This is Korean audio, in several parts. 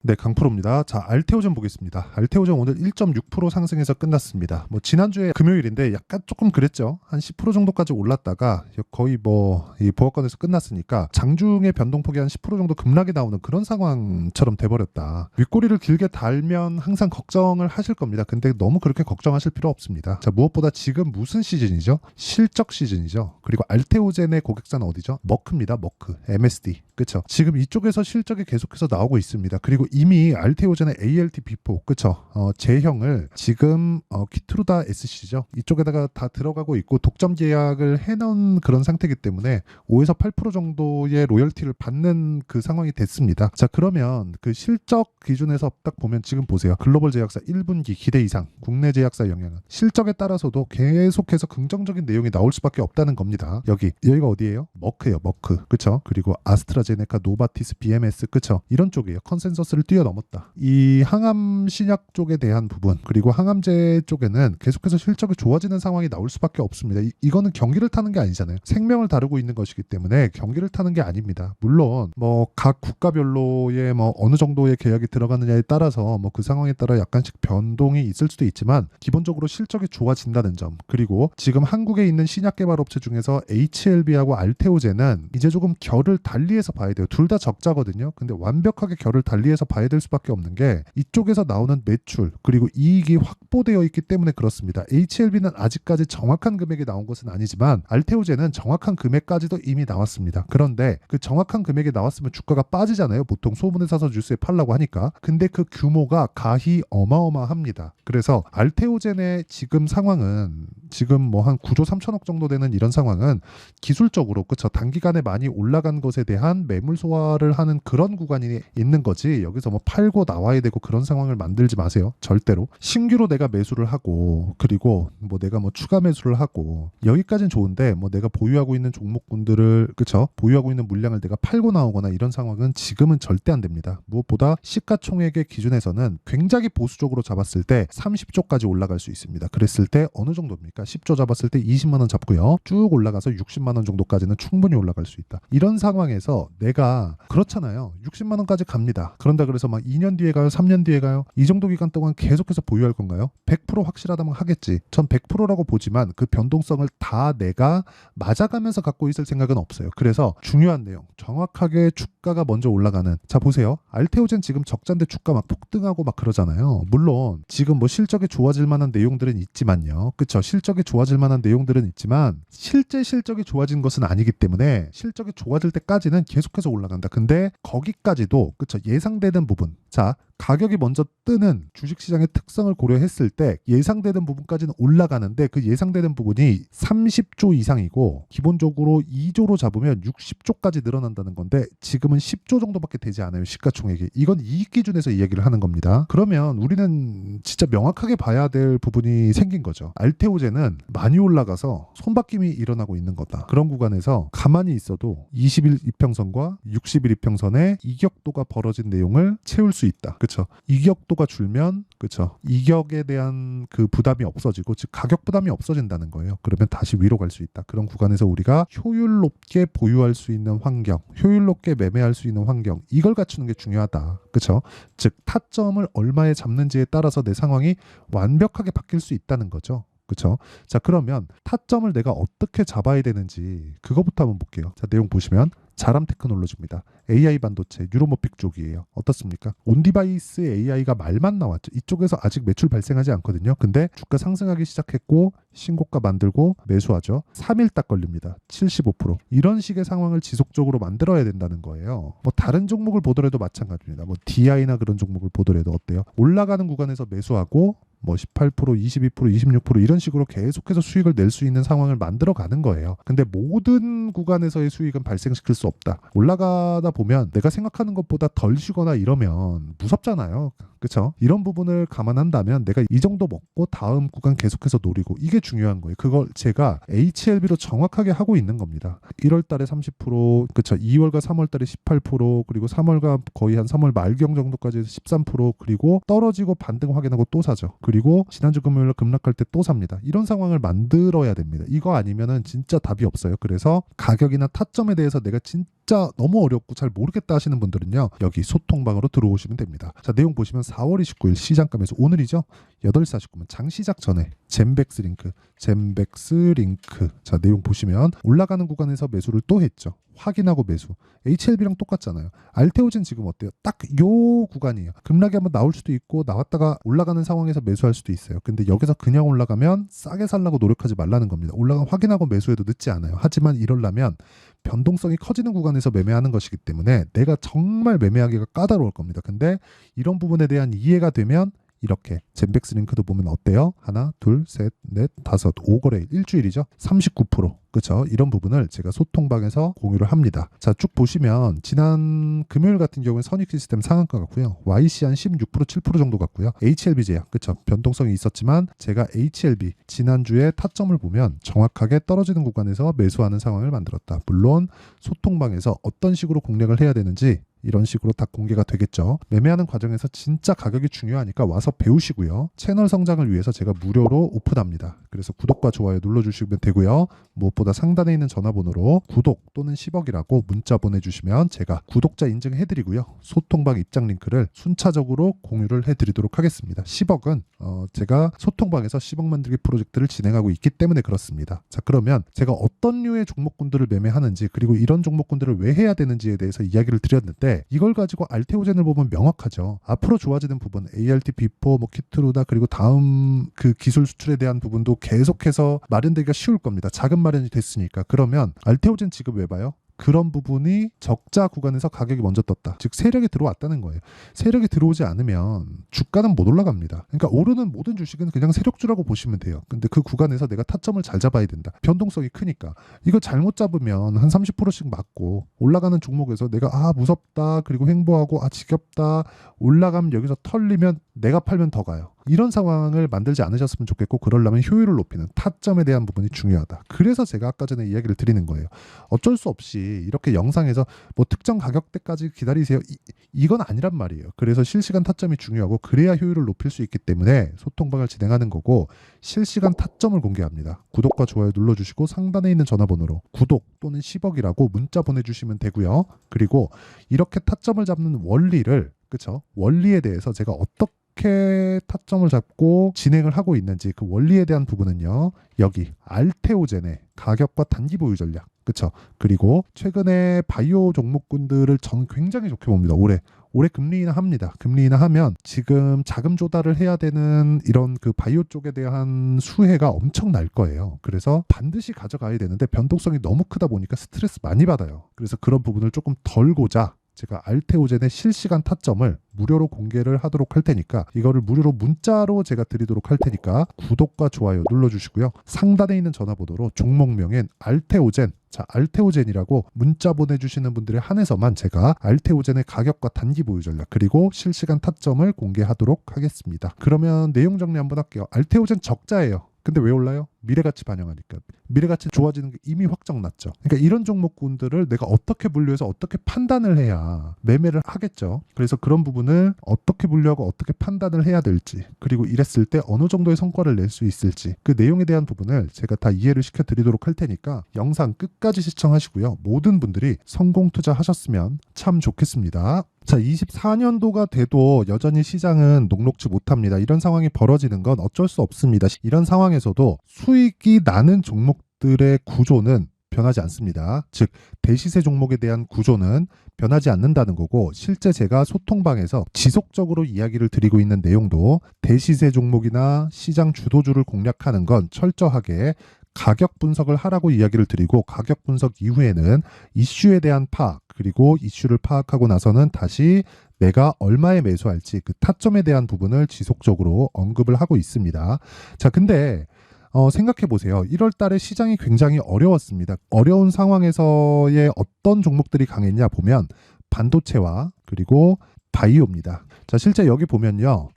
네, 강프로입니다. 자, 알테오젠 보겠습니다. 알테오젠 오늘 1.6% 상승해서 끝났습니다. 지난주에 금요일인데 약간 조금 그랬죠. 한 10% 정도까지 올랐다가 거의 이 보합권에서 끝났으니까 장중에 변동폭이 한 10% 정도 급락이 나오는 그런 상황처럼 돼버렸다. 윗꼬리를 길게 달면 항상 걱정을 하실 겁니다. 근데 너무 그렇게 걱정하실 필요 없습니다. 자, 무엇보다 지금 무슨 시즌이죠? 실적 시즌이죠. 그리고 알테오젠의 고객사는 어디죠? 머크입니다. 머크, MSD. 그쵸? 지금 이쪽에서 실적이 계속해서 나오고 있습니다. 그리고 이미 알테오젠의 ALT 비포, 그쵸? 제형을 지금 키트루다 SC죠. 이쪽에다가 다 들어가고 있고 독점 계약을 해놓은 그런 상태이기 때문에 5에서 8% 정도의 로열티를 받는 그 상황이 됐습니다. 자, 그러면 그 실적 기준에서 딱 보면 지금 보세요. 글로벌 제약사 1분기 기대 이상, 국내 제약사 영향은 실적에 따라서도 계속해서 긍정적인 내용이 나올 수밖에 없다는 겁니다. 여기가 어디예요? 머크예요. 머크. 그쵸? 그리고 아스트라제네카, 노바티스, BMS, 그쵸? 이런 쪽이에요. 컨센서스를 뛰어넘었다. 이 항암 신약 쪽에 대한 부분, 그리고 항암제 쪽에는 계속해서 실적이 좋아지는 상황이 나올 수밖에 없습니다. 이거는 경기를 타는 게 아니잖아요. 생명을 다루고 있는 것이기 때문에 경기를 타는 게 아닙니다. 물론 각 국가별로의 어느 정도의 계약이 들어가느냐에 따라서 그 상황에 따라 약간씩 변동이 있을 수도 있지만 기본적으로 실적이 좋아진다는 점, 그리고 지금 한국에 있는 신약 개발 업체 중에서 HLB하고 알테오젠은 이제 조금 결을 달리해서 봐야 돼요. 둘 다 적자거든요. 근데 완벽하게 결을 달리해서 봐야 될 수밖에 없는 게 이쪽에서 나오는 매출 그리고 이익이 확보되어 있기 때문에 그렇습니다. HLB는 아직까지 정확한 금액이 나온 것은 아니지만 알테오젠은 정확한 금액까지도 이미 나왔습니다. 그런데 그 정확한 금액이 나왔으면 주가가 빠지잖아요. 보통 소문에 사서 뉴스에 팔라고 하니까. 근데 그 규모가 가히 어마어마합니다. 그래서 알테오젠의 지금 상황은 지금 한 9조 3천억 정도 되는 이런 상황은 기술적으로 그쵸, 단기간에 많이 올라간 것에 대한 매물 소화를 하는 그런 구간이 있는 거지, 여기서 팔고 나와야 되고 그런 상황을 만들지 마세요. 절대로. 신규로 내가 매수를 하고 그리고 내가 추가 매수를 하고 여기까지는 좋은데 내가 보유하고 있는 종목군들을 그쵸, 보유하고 있는 물량을 내가 팔고 나오거나 이런 상황은 지금은 절대 안 됩니다. 무엇보다 시가총액의 기준에서는 굉장히 보수적으로 잡았을 때 30조까지 올라갈 수 있습니다. 그랬을 때 어느 정도입니까? 10조 잡았을 때 20만 원 잡고요. 쭉 올라가서 60만 원 정도까지는 충분히 올라갈 수 있다. 이런 상황에서 내가 그렇잖아요. 60만 원까지 갑니다. 그런다 그래서 2년 뒤에 가요? 3년 뒤에 가요? 이 정도 기간 동안 계속해서 보유할 건가요? 100% 확실하다면 하겠지. 전 100%라고 보지만 그 변동성을 다 내가 맞아가면서 갖고 있을 생각은 없어요. 그래서 중요한 내용, 정확하게 주가가 먼저 올라가는. 자, 보세요. 알테오젠 지금 적자인데 주가 폭등하고 그러잖아요. 물론 지금 실적이 좋아질 만한 내용들은 있지만요. 그쵸? 실적이 좋아질 만한 내용들은 있지만 실제 실적이 좋아진 것은 아니기 때문에 실적이 좋아질 때까지는 계속해서 올라간다. 근데 거기까지도 그쵸, 예상되는 부분. 자, 가격이 먼저 뜨는 주식시장의 특성을 고려했을 때 예상되는 부분까지는 올라가는데 그 예상되는 부분이 30조 이상이고 기본적으로 2조로 잡으면 60조까지 늘어난다는 건데 지금은 10조 정도밖에 되지 않아요. 시가총액이. 이건 이익 기준에서 이야기를 하는 겁니다. 그러면 우리는 진짜 명확하게 봐야 될 부분이 생긴 거죠. 알테오젠은 많이 올라가서 손바뀜이 일어나고 있는 거다. 그런 구간에서 가만히 있어도 20일 이평선과 60일 이평선의 이격도가 벌어진 내용을 채울 수 있다. 그쵸? 이격도가 줄면 그쵸, 이격에 대한 그 부담이 없어지고 즉 가격 부담이 없어진다는 거예요. 그러면 다시 위로 갈 수 있다. 그런 구간에서 우리가 효율 높게 보유할 수 있는 환경, 효율 높게 매매할 수 있는 환경, 이걸 갖추는 게 중요하다. 그쵸? 즉 타점을 얼마에 잡는지에 따라서 내 상황이 완벽하게 바뀔 수 있다는 거죠. 그쵸? 자, 그러면 타점을 내가 어떻게 잡아야 되는지 그거부터 한번 볼게요. 자, 내용 보시면 자람 테크놀로지입니다. AI 반도체, 뉴로모픽 쪽이에요. 어떻습니까? 온디바이스 AI가 말만 나왔죠. 이쪽에서 아직 매출 발생하지 않거든요. 근데 주가 상승하기 시작했고 신고가 만들고 매수하죠. 3일 딱 걸립니다. 75%. 이런 식의 상황을 지속적으로 만들어야 된다는 거예요. 다른 종목을 보더라도 마찬가지입니다. DI나 그런 종목을 보더라도 어때요? 올라가는 구간에서 매수하고 18%, 22%, 26% 이런 식으로 계속해서 수익을 낼 수 있는 상황을 만들어 가는 거예요. 근데 모든 구간에서의 수익은 발생시킬 수 없다. 올라가다 보면 내가 생각하는 것보다 덜 쉬거나 이러면 무섭잖아요. 그쵸? 이런 부분을 감안한다면 내가 이 정도 먹고 다음 구간 계속해서 노리고, 이게 중요한 거예요. 그걸 제가 HLB로 정확하게 하고 있는 겁니다. 1월 달에 30%, 그쵸? 2월과 3월 달에 18%, 그리고 3월과 거의 한 3월 말경 정도까지 해서 13%, 그리고 떨어지고 반등 확인하고 또 사죠. 그리고 지난주 금요일 급락할 때 또 삽니다. 이런 상황을 만들어야 됩니다. 이거 아니면은 진짜 답이 없어요. 그래서 가격이나 타점에 대해서 내가 진짜 진짜 너무 어렵고 잘 모르겠다 하시는 분들은요, 여기 소통방으로 들어오시면 됩니다. 자, 내용 보시면 4월 29일 시장감에서 오늘이죠. 8시 49분 장 시작 전에 젠백스 링크. 자, 내용 보시면 올라가는 구간에서 매수를 또 했죠. 확인하고 매수. HLB랑 똑같잖아요. 알테오젠 지금 어때요? 딱 요 구간이에요. 급락이 한번 나올 수도 있고 나왔다가 올라가는 상황에서 매수할 수도 있어요. 근데 여기서 그냥 올라가면 싸게 살라고 노력하지 말라는 겁니다. 올라가면 확인하고 매수해도 늦지 않아요. 하지만 이러려면 변동성이 커지는 구간에서 매매하는 것이기 때문에 내가 정말 매매하기가 까다로울 겁니다. 근데 이런 부분에 대한 이해가 되면 이렇게 젠백스 링크도 보면 어때요? 하나, 둘, 셋, 넷, 다섯, 5거래 일주일이죠. 39%. 그렇죠? 이런 부분을 제가 소통방에서 공유를 합니다. 자, 쭉 보시면 지난 금요일 같은 경우는 선익시스템 상한가 같고요. YC 한 16%, 7% 정도 같고요. HLB 제약, 그렇죠? 변동성이 있었지만 제가 HLB 지난주에 타점을 보면 정확하게 떨어지는 구간에서 매수하는 상황을 만들었다. 물론 소통방에서 어떤 식으로 공략을 해야 되는지 이런 식으로 다 공개가 되겠죠. 매매하는 과정에서 진짜 가격이 중요하니까 와서 배우시고요. 채널 성장을 위해서 제가 무료로 오픈합니다. 그래서 구독과 좋아요 눌러주시면 되고요. 무엇보다 상단에 있는 전화번호로 구독 또는 10억이라고 문자 보내주시면 제가 구독자 인증해드리고요. 소통방 입장 링크를 순차적으로 공유를 해드리도록 하겠습니다. 10억은 제가 소통방에서 10억 만들기 프로젝트를 진행하고 있기 때문에 그렇습니다. 자, 그러면 제가 어떤 류의 종목군들을 매매하는지 그리고 이런 종목군들을 왜 해야 되는지에 대해서 이야기를 드렸는데 이걸 가지고 알테오젠을 보면 명확하죠. 앞으로 좋아지는 부분 ART, 비포, 키트루다 그리고 다음 그 기술 수출에 대한 부분도 계속해서 마련되기가 쉬울 겁니다. 자금 마련이 됐으니까. 그러면 알테오젠 지금 왜 봐요? 그런 부분이 적자 구간에서 가격이 먼저 떴다. 즉 세력이 들어왔다는 거예요. 세력이 들어오지 않으면 주가는 못 올라갑니다. 그러니까 오르는 모든 주식은 그냥 세력주라고 보시면 돼요. 근데 그 구간에서 내가 타점을 잘 잡아야 된다. 변동성이 크니까. 이거 잘못 잡으면 한 30%씩 맞고 올라가는 종목에서 내가 무섭다 그리고 횡보하고 지겹다 올라가면 여기서 털리면 내가 팔면 더 가요. 이런 상황을 만들지 않으셨으면 좋겠고 그러려면 효율을 높이는 타점에 대한 부분이 중요하다. 그래서 제가 아까 전에 이야기를 드리는 거예요. 어쩔 수 없이 이렇게 영상에서 뭐 특정 가격대까지 기다리세요. 이건 아니란 말이에요. 그래서 실시간 타점이 중요하고 그래야 효율을 높일 수 있기 때문에 소통방을 진행하는 거고 실시간 타점을 공개합니다. 구독과 좋아요 눌러주시고 상단에 있는 전화번호로 구독 또는 10억이라고 문자 보내주시면 되고요. 그리고 이렇게 타점을 잡는 원리를 그쵸? 원리에 대해서 제가 어떻게 타점을 잡고 진행을 하고 있는지 그 원리에 대한 부분은요. 여기 알테오젠의 가격과 단기 보유 전략. 그쵸? 그리고 최근에 바이오 종목군들을 전 굉장히 좋게 봅니다. 올해 금리 인하합니다. 금리 인하하면 지금 자금 조달을 해야 되는 이런 그 바이오 쪽에 대한 수혜가 엄청 날 거예요. 그래서 반드시 가져가야 되는데 변동성이 너무 크다 보니까 스트레스 많이 받아요. 그래서 그런 부분을 조금 덜고자 제가 알테오젠의 실시간 타점을 무료로 공개를 하도록 할 테니까 이거를 무료로 문자로 제가 드리도록 할 테니까 구독과 좋아요 눌러주시고요. 상단에 있는 전화번호로 종목명엔 알테오젠 알테오젠이라고 문자 보내주시는 분들에 한해서만 제가 알테오젠의 가격과 단기 보유 전략 그리고 실시간 타점을 공개하도록 하겠습니다. 그러면 내용 정리 한번 할게요. 알테오젠 적자예요. 근데 왜 올라요? 미래가치 반영하니까. 미래가치 좋아지는 게 이미 확정 났죠. 그러니까 이런 종목군들을 내가 어떻게 분류해서 어떻게 판단을 해야 매매를 하겠죠. 그래서 그런 부분을 어떻게 분류하고 어떻게 판단을 해야 될지 그리고 이랬을 때 어느 정도의 성과를 낼 수 있을지 그 내용에 대한 부분을 제가 다 이해를 시켜드리도록 할 테니까 영상 끝까지 시청하시고요. 모든 분들이 성공 투자하셨으면 참 좋겠습니다. 자, 24년도가 돼도 여전히 시장은 녹록지 못합니다. 이런 상황이 벌어지는 건 어쩔 수 없습니다. 이런 상황에서도 수익이 나는 종목들의 구조는 변하지 않습니다. 즉 대시세 종목에 대한 구조는 변하지 않는다는 거고 실제 제가 소통방에서 지속적으로 이야기를 드리고 있는 내용도 대시세 종목이나 시장 주도주를 공략하는 건 철저하게 가격 분석을 하라고 이야기를 드리고 가격 분석 이후에는 이슈에 대한 파악 그리고 이슈를 파악하고 나서는 다시 내가 얼마에 매수할지 그 타점에 대한 부분을 지속적으로 언급을 하고 있습니다. 자, 근데 생각해 보세요. 1월 달에 시장이 굉장히 어려웠습니다. 어려운 상황에서의 어떤 종목들이 강했냐 보면 반도체와 그리고 바이오입니다. 자, 실제 여기 보면요.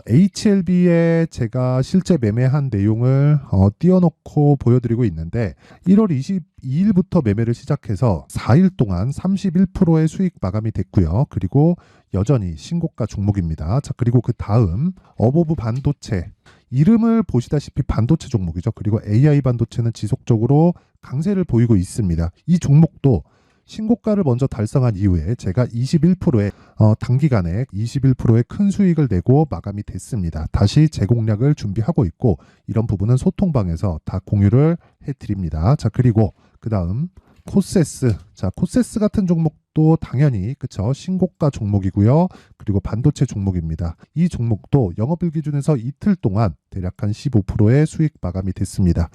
HLB에 제가 실제 매매한 내용을 띄워놓고 보여드리고 있는데 1월 22일부터 매매를 시작해서 4일 동안 31%의 수익 마감이 됐고요. 그리고 여전히 신고가 종목입니다. 자, 그리고 그 다음 어보브 반도체 이름을 보시다시피 반도체 종목이죠. 그리고 AI 반도체는 지속적으로 강세를 보이고 있습니다. 이 종목도 신고가를 먼저 달성한 이후에 제가 21%의 단기간에 21%의 큰 수익을 내고 마감이 됐습니다. 다시 재공략을 준비하고 있고 이런 부분은 소통방에서 다 공유를 해드립니다. 자, 그리고 그 다음 코세스. 자, 코세스 같은 종목도 당연히 그쵸, 신고가 종목이고요. 그리고 반도체 종목입니다. 이 종목도 영업일 기준에서 이틀 동안 대략 한 15%의 수익 마감이 됐습니다.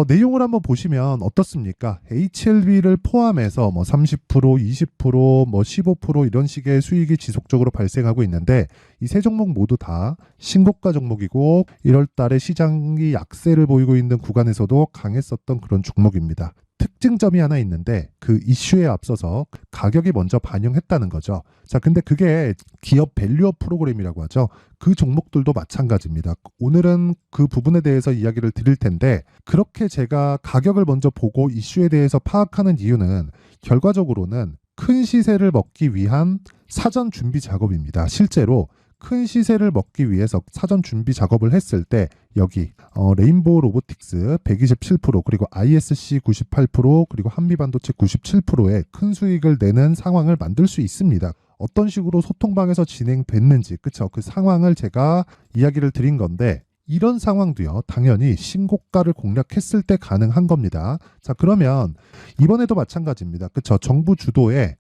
내용을 한번 보시면 어떻습니까? HLB를 포함해서 뭐 30%, 20%, 뭐 15% 이런 식의 수익이 지속적으로 발생하고 있는데 이 세 종목 모두 다 신고가 종목이고 1월 달에 시장이 약세를 보이고 있는 구간에서도 강했었던 그런 종목입니다. 특징점이 하나 있는데 그 이슈에 앞서서 가격이 먼저 반영했다는 거죠. 자, 근데 그게 기업 밸류업 프로그램이라고 하죠. 그 종목들도 마찬가지입니다. 오늘은 그 부분에 대해서 이야기를 드릴 텐데 그렇게 제가 가격을 먼저 보고 이슈에 대해서 파악하는 이유는 결과적으로는 큰 시세를 먹기 위한 사전 준비 작업입니다. 실제로 큰 시세를 먹기 위해서 사전 준비 작업을 했을 때 여기 레인보우 로보틱스 127% 그리고 ISC 98% 그리고 한미반도체 97%의 큰 수익을 내는 상황을 만들 수 있습니다. 어떤 식으로 소통방에서 진행됐는지 그쵸, 그 상황을 제가 이야기를 드린 건데 이런 상황도요 당연히 신고가를 공략했을 때 가능한 겁니다. 자, 그러면 이번에도 마찬가지입니다. 그쵸, 정부 주도의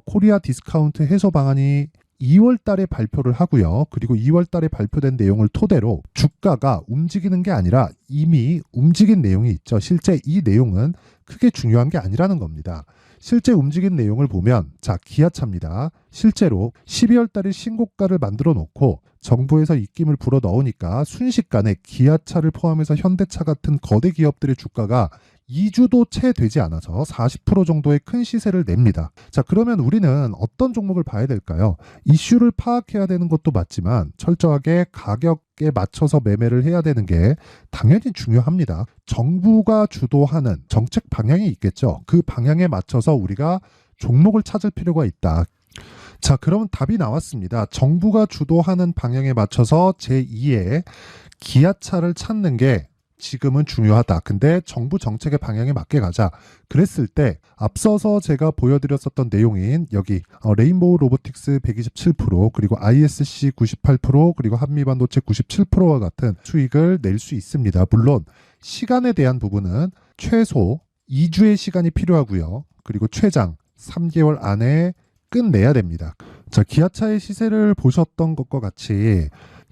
코리아 디스카운트 해소 방안이 2월 달에 발표를 하고요. 그리고 2월 달에 발표된 내용을 토대로 주가가 움직이는 게 아니라 이미 움직인 내용이 있죠. 실제 이 내용은 크게 중요한 게 아니라는 겁니다. 실제 움직인 내용을 보면 자, 기아차입니다. 실제로 12월 달에 신고가를 만들어 놓고 정부에서 입김을 불어 넣으니까 순식간에 기아차를 포함해서 현대차 같은 거대 기업들의 주가가 2주도 채 되지 않아서 40% 정도의 큰 시세를 냅니다. 자, 그러면 우리는 어떤 종목을 봐야 될까요? 이슈를 파악해야 되는 것도 맞지만 철저하게 가격에 맞춰서 매매를 해야 되는 게 당연히 중요합니다. 정부가 주도하는 정책 방향이 있겠죠. 그 방향에 맞춰서 우리가 종목을 찾을 필요가 있다. 자, 그럼 답이 나왔습니다. 정부가 주도하는 방향에 맞춰서 제2의 기아차를 찾는 게 지금은 중요하다. 근데 정부 정책의 방향에 맞게 가자. 그랬을 때 앞서서 제가 보여드렸었던 내용인 여기 레인보우 로보틱스 127% 그리고 ISC 98% 그리고 한미반도체 97%와 같은 수익을 낼 수 있습니다. 물론 시간에 대한 부분은 최소 2주의 시간이 필요하고요. 그리고 최장 3개월 안에 끝내야 됩니다. 자, 기아차의 시세를 보셨던 것과 같이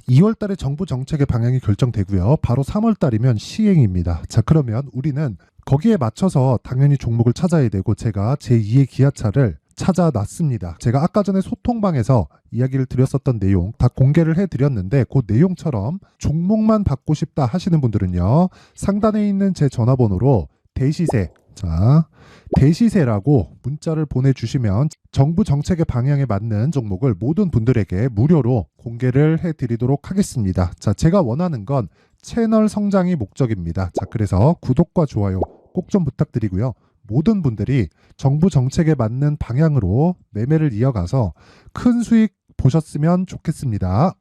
2월 달에 정부 정책의 방향이 결정되고요. 바로 3월 달이면 시행입니다. 자, 그러면 우리는 거기에 맞춰서 당연히 종목을 찾아야 되고 제가 제2의 기아차를 찾아놨습니다. 제가 아까 전에 소통방에서 이야기를 드렸었던 내용 다 공개를 해드렸는데 그 내용처럼 종목만 받고 싶다 하시는 분들은요. 상단에 있는 제 전화번호로 대시세, 자, 대시세라고 문자를 보내주시면 정부 정책의 방향에 맞는 종목을 모든 분들에게 무료로 공개를 해드리도록 하겠습니다. 자, 제가 원하는 건 채널 성장이 목적입니다. 자, 그래서 구독과 좋아요 꼭 좀 부탁드리고요. 모든 분들이 정부 정책에 맞는 방향으로 매매를 이어가서 큰 수익 보셨으면 좋겠습니다.